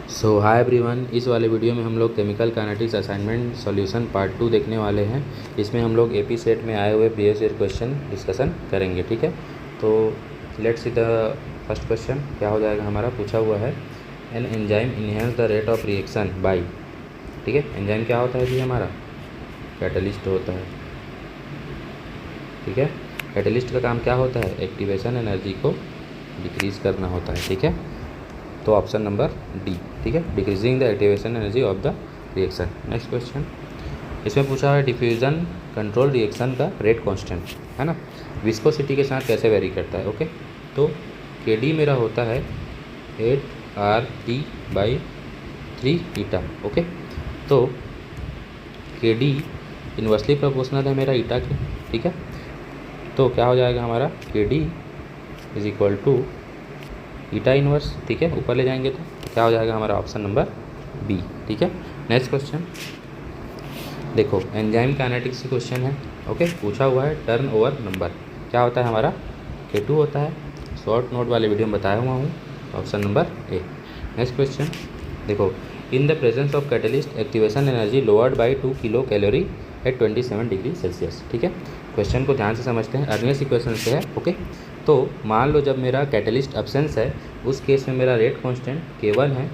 सो hi everyone, इस वाले video में हम लोग chemical kinetics assignment solution part 2 देखने वाले हैं। इसमें हम लोग एपी सेट में आए हुए प्रीवियस ईयर क्वेश्चन डिस्कशन करेंगे। ठीक है, तो let's see the first question. क्या हो जाएगा हमारा, पूछा हुआ है an enzyme enhance the rate of reaction by. ठीक है, एंजाइम क्या होता है जी, हमारा कैटलिस्ट होता है। ठीक है, कैटलिस्ट का काम क्या होता है, एक्टिवेशन एनर्जी को डिक्रीज़ करना होता है। ठीक है, तो ऑप्शन नंबर डी। ठीक है, decreasing the activation energy of the reaction. Next question, इसमें पूछा है डिफ्यूज़न कंट्रोल रिएक्शन का रेट कांस्टेंट है ना, विस्कोसिटी के साथ कैसे वेरी करता है। ओके, तो के डी मेरा होता है 8RT/3 ईटा। ओके, तो के डी इन्वर्सली प्रोपोर्शनल है मेरा ईटा के। ठीक है, तो क्या हो जाएगा हमारा, K D is equal to eta inverse. ठीक है, ऊपर ले जाएंगे तो क्या हो जाएगा हमारा, ऑप्शन नंबर बी। ठीक है, नेक्स्ट क्वेश्चन देखो, एंजाइम काइनेटिक्स की क्वेश्चन है। ओके, पूछा हुआ है टर्न ओवर नंबर क्या होता है हमारा, K2 होता है। शॉर्ट नोट वाले वीडियो में बताया हुआ हूँ, option number A. Next question देखो, in the presence of catalyst activation energy lowered by 2 kilo calorie at 27 degree Celsius. ठीक है, क्वेश्चन को ध्यान से समझते हैं, अर्नियस इक्वेशन से है। ओके, तो मान लो जब मेरा कैटलिस्ट एब्सेंस है, उस केस में मेरा रेट कांस्टेंट K1 है,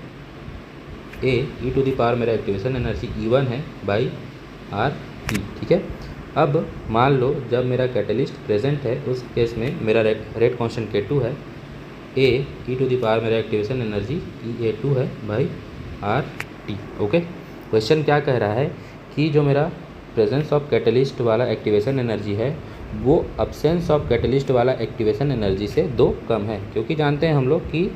e टू द पावर मेरा एक्टिवेशन एनर्जी E1 है बाई RT। ठीक है, अब मान लो जब मेरा कैटलिस्ट प्रेजेंट है, उस केस में मेरा रेट कांस्टेंट K2 है, e टू द पावर मेरा एक्टिवेशन एनर्जी EA2 है बाई RT। ओके, क्वेश्चन क्या कह रहा है कि जो मेरा प्रेजेंस ऑफ कैटलिस्ट वाला एक्टिवेशन एनर्जी है वो अब्सेंस ऑफ कैटलिस्ट वाला एक्टिवेशन एनर्जी से 2 कम है, क्योंकि जानते हैं हम लोग कि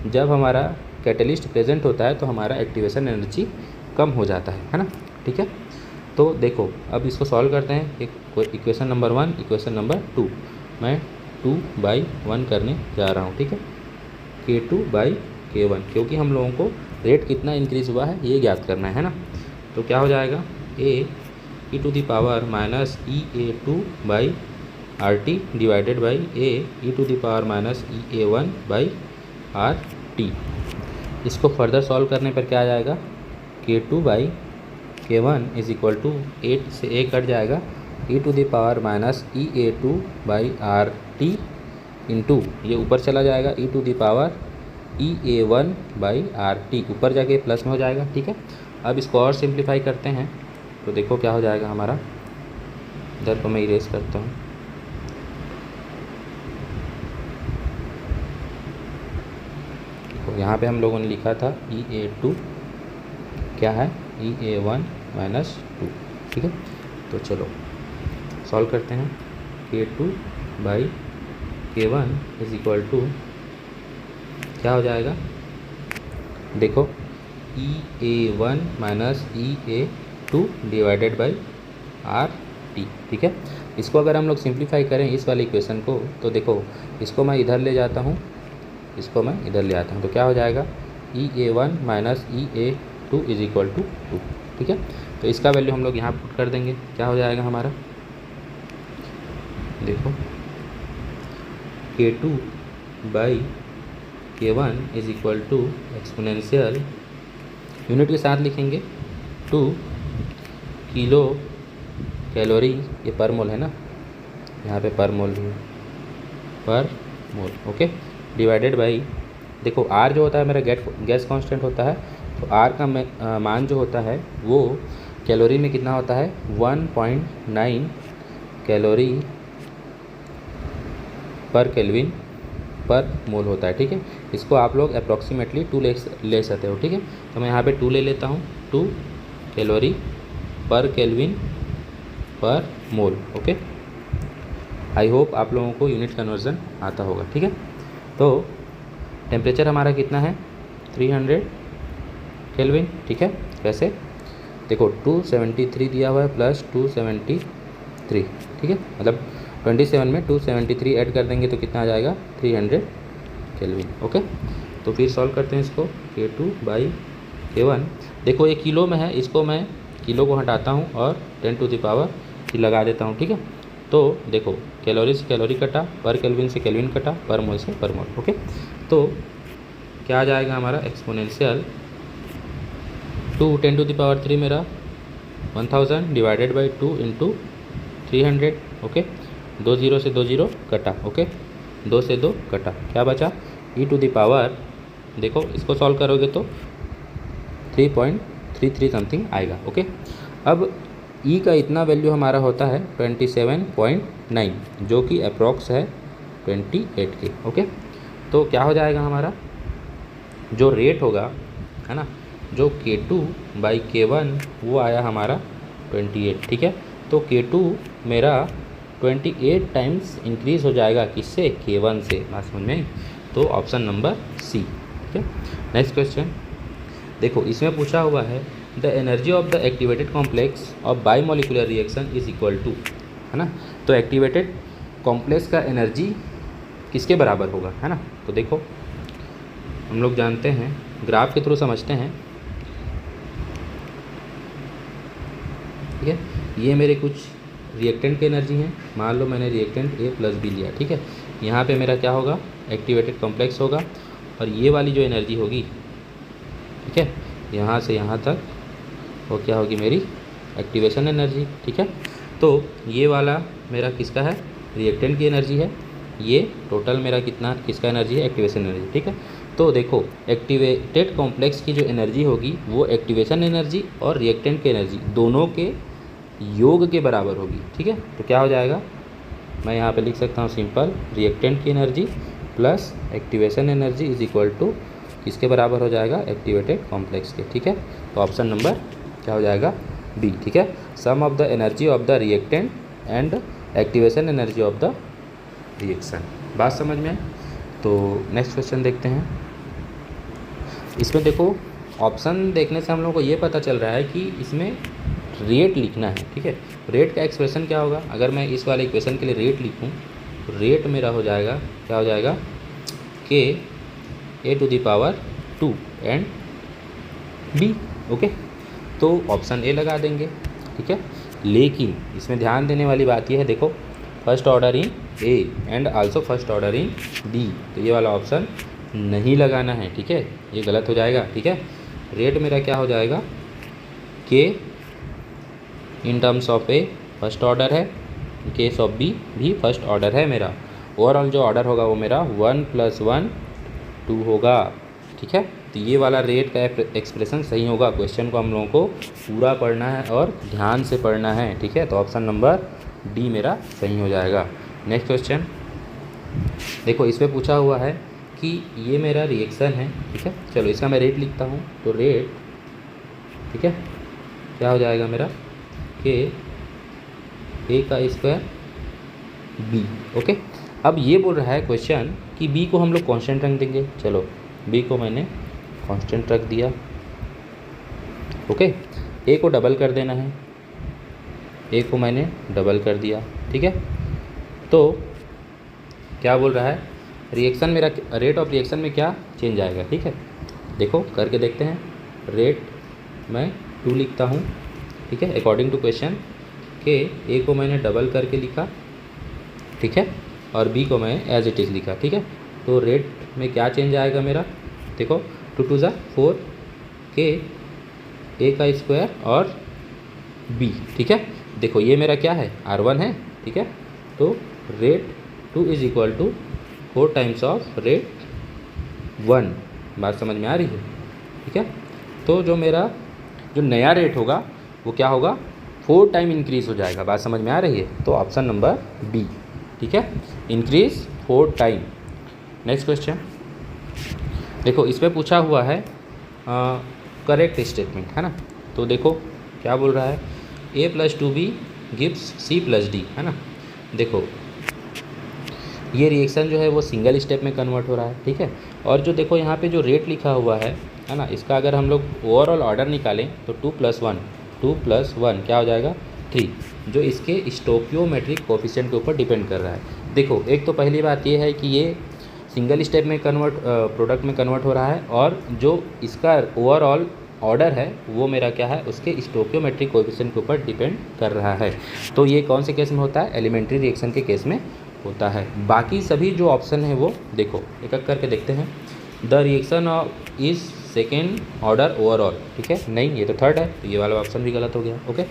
जब हमारा कैटलिस्ट प्रेजेंट होता है तो हमारा एक्टिवेशन एनर्जी कम हो जाता है ना। ठीक है, तो देखो अब इसको सॉल्व करते हैं। एक इक्वेशन नंबर 1, इक्वेशन नंबर 2, मैं 2/1 करने जा रहा हूँ। ठीक है, K2/K1, क्योंकि हम लोगों को रेट कितना इंक्रीज़ हुआ है ये ज्ञात करना है ना। तो क्या हो जाएगा, e to the power minus EA2/RT divided by e to the power minus EA1/RT। इसको फर्दर सॉल्व करने पर क्या आ जाएगा, K2/K1 इज इक्वल टू 8 से a कट जाएगा, e to the power minus EA2/RT into ये ऊपर चला जाएगा e to the power EA1/RT, ऊपर जाके प्लस में हो जाएगा। ठीक है, अब इसको और सिंप्लीफाई करते हैं तो देखो क्या हो जाएगा हमारा, इधर को मैं इरेज करता हूँ। तो यहाँ पे हम लोगों ने लिखा था EA2 क्या है, EA1-2। ठीक है, तो चलो सॉल्व करते हैं। K2/K1 इज इक्वल टू क्या हो जाएगा, देखो EA1-EA2 डिवाइडेड बाई RT। ठीक है, इसको अगर हम लोग सिंप्लीफाई करें इस वाले इक्वेशन को, तो देखो इसको मैं इधर ले जाता हूँ, इसको मैं इधर ले आता हूँ, तो क्या हो जाएगा, EA1-EA2 इज इक्वल टू 2। ठीक है, तो इसका वैल्यू हम लोग यहाँ पुट कर देंगे, क्या हो जाएगा हमारा, देखो K2/K1 is equal to exponential, unit के साथ लिखेंगे 2 किलो कैलोरी, ये पर मोल है ना, यहाँ पे पर मोल भी है, पर मोल। ओके, डिवाइडेड बाई, देखो R जो होता है मेरा गैस कांस्टेंट होता है, तो R का मान जो होता है वो कैलोरी में कितना होता है, 1.9 कैलोरी पर केल्विन पर मोल होता है। ठीक है, इसको आप लोग अप्रॉक्सीमेटली 2 ले सकते हो। ठीक है, तो मैं यहाँ पे 2 ले लेता हूँ, 2 कैलोरी पर केल्विन पर मोल। ओके, आई होप आप लोगों को यूनिट कन्वर्जन आता होगा। ठीक है, तो टेम्परेचर हमारा कितना है, 300 केल्विन। ठीक है, कैसे, देखो 273 दिया हुआ है प्लस 273। ठीक है, मतलब 27 में 273 ऐड कर देंगे तो कितना आ जाएगा, 300 केल्विन। ओके, तो फिर सॉल्व करते हैं इसको, K2/K1, देखो ये किलो में है, इसको मैं किलो को हटाता हूँ और 10 टू द पावर लगा देता हूँ। ठीक है, तो देखो कैलोरी से कैलोरी कटा, पर केल्विन से केल्विन कटा, पर मोल से पर मोल। ओके, तो क्या आ जाएगा हमारा, एक्सपोनेंशियल 2 10⁻³ मेरा 1000 डिवाइडेड बाई 2 इंटू 300। ओके, 2 0 से 2 0 कटा। ओके, 2 से 2 कटा, क्या बचा e⁻, देखो इसको सॉल्व करोगे तो 3.33 समथिंग आएगा। ओके, अब e का इतना वैल्यू हमारा होता है 27.9, जो कि अप्रॉक्स है 28 के। ओके, तो क्या हो जाएगा हमारा जो रेट होगा, है ना, जो K2/K1 वो आया हमारा 28। ठीक है, तो K2 मेरा 28 टाइम्स इंक्रीज़ हो जाएगा किससे, K1 से। बात समझ में आई? तो ऑप्शन नंबर सी। ठीक है, नेक्स्ट क्वेश्चन देखो, इसमें पूछा हुआ है the energy of the activated complex of bimolecular reaction is equal to, है ना। तो एक्टिवेटेड कॉम्प्लेक्स का एनर्जी किसके बराबर होगा, है ना। तो देखो हम लोग जानते हैं, ग्राफ के थ्रू समझते हैं। ठीक है, ये मेरे कुछ रिएक्टेंट की एनर्जी हैं। मान लो मैंने रिएक्टेंट A + B लिया। ठीक है, यहाँ पे मेरा क्या होगा, एक्टिवेटेड कॉम्प्लेक्स होगा, और ये वाली जो एनर्जी होगी, ठीक है, यहाँ से यहाँ तक वो क्या होगी, मेरी एक्टिवेशन एनर्जी। ठीक है, तो ये वाला मेरा किसका है, रिएक्टेंट की एनर्जी है। ये टोटल मेरा किसका एनर्जी है, एक्टिवेशन एनर्जी। ठीक है, तो देखो एक्टिवेटेड कॉम्प्लेक्स की जो एनर्जी होगी वो एक्टिवेशन एनर्जी और रिएक्टेंट की एनर्जी दोनों के योग के बराबर होगी। ठीक है, तो क्या हो जाएगा, मैं यहाँ पे लिख सकता हूँ सिंपल, रिएक्टेंट की energy plus activation energy is equal to किसके बराबर हो जाएगा, एक्टिवेटेड कॉम्प्लेक्स के। ठीक है, तो ऑप्शन नंबर क्या हो जाएगा, बी। ठीक है, sum of the energy of the reactant and activation energy of the reaction. बात समझ में आए? तो नेक्स्ट क्वेश्चन देखते हैं। इसमें देखो ऑप्शन देखने से हम लोग को ये पता चल रहा है कि इसमें रेट लिखना है। ठीक है, रेट का एक्सप्रेशन क्या होगा, अगर मैं इस वाले इक्वेशन के लिए रेट लिखूं तो रेट मेरा हो जाएगा, क्या हो जाएगा, K⁴ एंड B। ओके, तो ऑप्शन ए लगा देंगे। ठीक है, लेकिन इसमें ध्यान देने वाली बात यह है, देखो first order in A and also first order in B, तो ये वाला ऑप्शन नहीं लगाना है। ठीक है, ये गलत हो जाएगा। ठीक है, रेट मेरा क्या हो जाएगा, K in terms of A first order है, केस ऑफ बी भी फर्स्ट ऑर्डर है मेरा। ओवरऑल जो ऑर्डर होगा वो मेरा 1 + 1 2 होगा। ठीक है, तो ये वाला रेट का एक्सप्रेशन सही होगा। क्वेश्चन को हम लोगों को पूरा पढ़ना है और ध्यान से पढ़ना है। ठीक है, तो ऑप्शन नंबर डी मेरा सही हो जाएगा। नेक्स्ट क्वेश्चन देखो, इसमें पूछा हुआ है कि ये मेरा रिएक्शन है। ठीक है, चलो इसका मैं रेट लिखता हूँ, तो रेट, ठीक है, क्या हो जाएगा मेरा, A² B। ओके, अब ये बोल रहा है क्वेश्चन कि B को हम लोग कांस्टेंट रख देंगे। चलो B को मैंने कांस्टेंट रख दिया। ओके, A को डबल कर देना है, A को मैंने डबल कर दिया। ठीक है, तो क्या बोल रहा है, रिएक्शन मेरा, रेट ऑफ रिएक्शन में क्या चेंज आएगा। ठीक है, देखो करके देखते हैं। रेट मैं 2 लिखता हूँ। ठीक है, अकॉर्डिंग टू क्वेश्चन के A को मैंने डबल करके लिखा। ठीक है, और B को मैं एज इट इज़ लिखा। ठीक है, तो रेट में क्या चेंज आएगा मेरा, देखो 2 × 2 = 4 K A² और B। ठीक है, देखो ये मेरा क्या है, R1 है। ठीक है, तो रेट 2 = 4 टाइम्स ऑफ रेट 1। बात समझ में आ रही है? ठीक है, तो जो मेरा जो नया रेट होगा वो क्या होगा, 4 टाइम इंक्रीज़ हो जाएगा। बात समझ में आ रही है? तो ऑप्शन नंबर बी। ठीक है, इंक्रीज 4 टाइम। नेक्स्ट क्वेश्चन देखो, इसमें पूछा हुआ है करेक्ट स्टेटमेंट, है ना। तो देखो क्या बोल रहा है, A + 2B gives C + D, है ना। देखो ये रिएक्शन जो है वो सिंगल स्टेप में कन्वर्ट हो रहा है। ठीक है, और जो देखो यहाँ पे जो रेट लिखा हुआ है ना, इसका अगर हम लोग ओवरऑल ऑर्डर निकालें तो 2 + 1 क्या हो जाएगा, 3, जो इसके स्टोकियोमेट्रिक कोफिशिएंट के ऊपर डिपेंड कर रहा है। देखो एक तो पहली बात ये है कि ये सिंगल स्टेप में प्रोडक्ट में कन्वर्ट हो रहा है, और जो इसका ओवरऑल ऑर्डर है वो मेरा क्या है, उसके स्टोकियोमेट्रिक कोफिशिएंट के ऊपर डिपेंड कर रहा है। तो ये कौन से केस में होता है, एलिमेंट्री रिएक्शन के केस में होता है। बाकी सभी जो ऑप्शन है वो देखो एक एक करके देखते हैं। The reaction is second order overall, ठीक है, नहीं ये तो थर्ड है, तो ये वाला ऑप्शन भी गलत हो गया। ओके,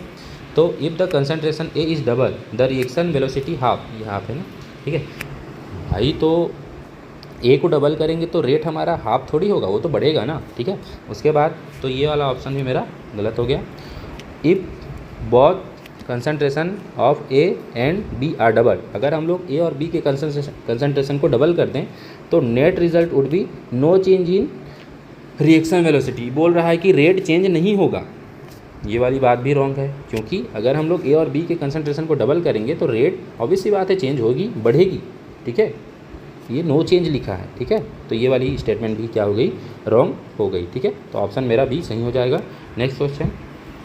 तो if the concentration A is double the reaction velocity half, ये हाफ है ना, ठीक है भाई, तो ए को डबल करेंगे तो रेट हमारा हाफ थोड़ी होगा, वो तो बढ़ेगा ना, ठीक है। उसके बाद तो ये वाला ऑप्शन भी मेरा गलत हो गया। If both concentration of A and B are double, अगर हम लोग ए और बी के कंसनट्रेशन को डबल कर दें तो net result would be no change in reaction velocity. बोल रहा है कि रेट चेंज नहीं होगा, ये वाली बात भी रॉन्ग है, क्योंकि अगर हम लोग ए और बी के कंसनट्रेशन को डबल करेंगे तो रेट ऑब्वियस सी बात है चेंज होगी, बढ़ेगी, ठीक है। ये नो चेंज लिखा है, ठीक है, तो ये वाली स्टेटमेंट भी क्या हो गई, रॉन्ग हो गई, ठीक है। तो ऑप्शन मेरा बी सही हो जाएगा। नेक्स्ट क्वेश्चन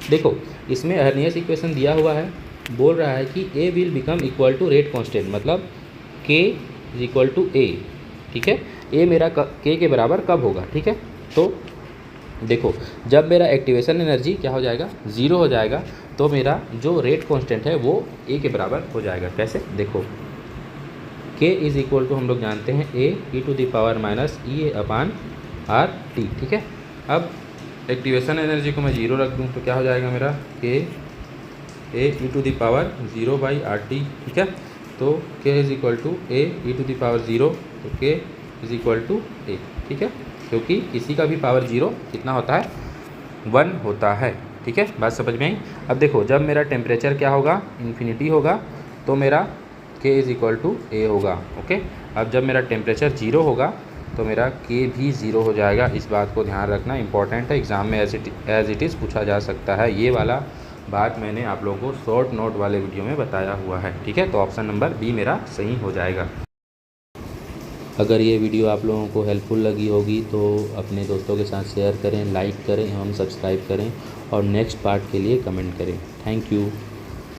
देखो, इसमें अर्नियस इक्वेशन दिया हुआ है, बोल रहा है कि A will become equal to rate constant, मतलब के इज इक्वल टू ए, ठीक है। ए मेरा के के बराबर कब होगा, ठीक है। तो देखो, जब मेरा एक्टिवेशन एनर्जी क्या हो जाएगा, ज़ीरो हो जाएगा, तो मेरा जो रेट कांस्टेंट है वो ए के बराबर हो जाएगा। कैसे, देखो के इज़ इक्वल टू हम लोग जानते हैं A e to the power minus E A upon R T, ठीक है। अब एक्टिवेशन एनर्जी को मैं जीरो रख दूँ तो क्या हो जाएगा मेरा, K A e to the power zero by R T, ठीक है। तो K is equal to A e to the power zero, तो के इज़ इक्वल टू ए, ठीक है, क्योंकि किसी का भी पावर ज़ीरो कितना होता है, 1 होता है, ठीक है। बात समझ में आई। अब देखो, जब मेरा टेम्परेचर क्या होगा, इन्फिनिटी होगा, तो मेरा के इज़ इक्वल टू ए होगा। ओके, अब जब मेरा टेम्परेचर ज़ीरो होगा तो मेरा के भी ज़ीरो हो जाएगा। इस बात को ध्यान रखना, इंपॉर्टेंट है, एग्ज़ाम में एज इट इज़ पूछा जा सकता है। ये वाला बात मैंने आप लोगों को शॉर्ट नोट वाले वीडियो में बताया हुआ है, ठीक है। तो ऑप्शन नंबर बी मेरा सही हो जाएगा। अगर ये वीडियो आप लोगों को हेल्पफुल लगी होगी तो अपने दोस्तों के साथ शेयर करें, लाइक करें एवं सब्सक्राइब करें, और नेक्स्ट पार्ट के लिए कमेंट करें। Thank you.